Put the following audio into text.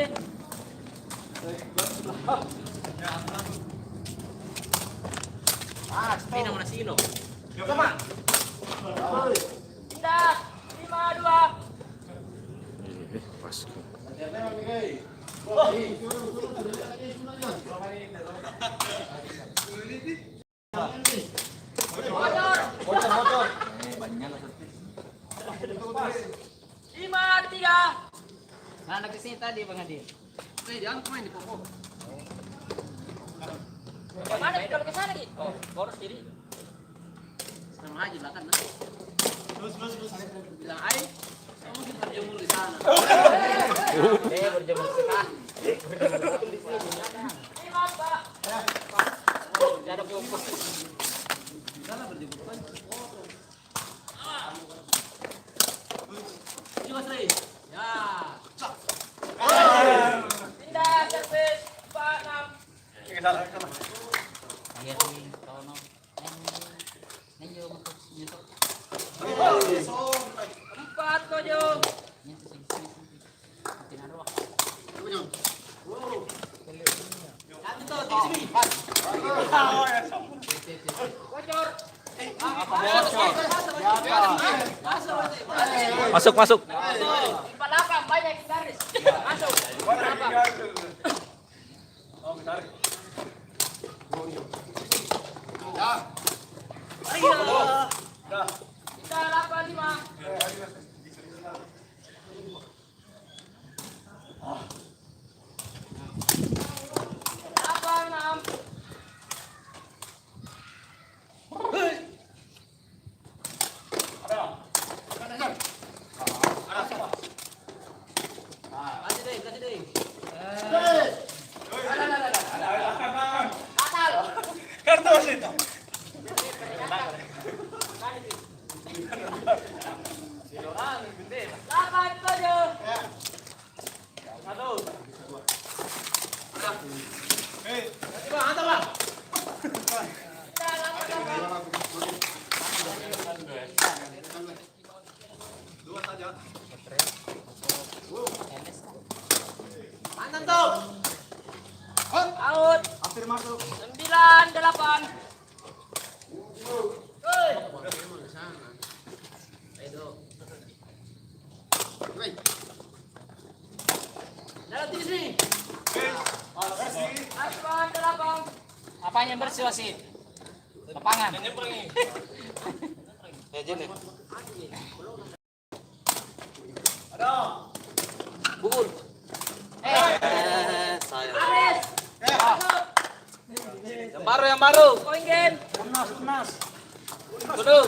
Din. Sino mana sino? Sama. Pindah. 5-2. Pas. Bocor. Banyak lah. 5-3. Nah, anak kesini tadi Bang Adi. Jangan main di pokok. Mana kalau ke sana gitu? Oh, boros diri. Sama aja belakang nah. Terus. Bilang ai, kamu kita berjemur di sana. Berjemur sana. 5, Pak. Tidak ada pokok. Sana berjemur kan. Juga Sri. Ya. Pindah servis 4-6. Iya sih, tono. Neng juga untuk nyusul. 4-7. Nyentuh sini. Tidak ada waktu. Bocor. Masuk. 48 banyak garis. Masuk. 48. Kita 85. Apa 6? Kasih deh. Delapan tujuh. Kita 88. Mantan tuh. Out. Hampir masuk. 9-8. Jalan tinggi sini. Aspan 8. Apanya bersih wasit? Lapangan. Bubur. Saya. Aris. Yang baru. Poin game. Tunas. Duduk.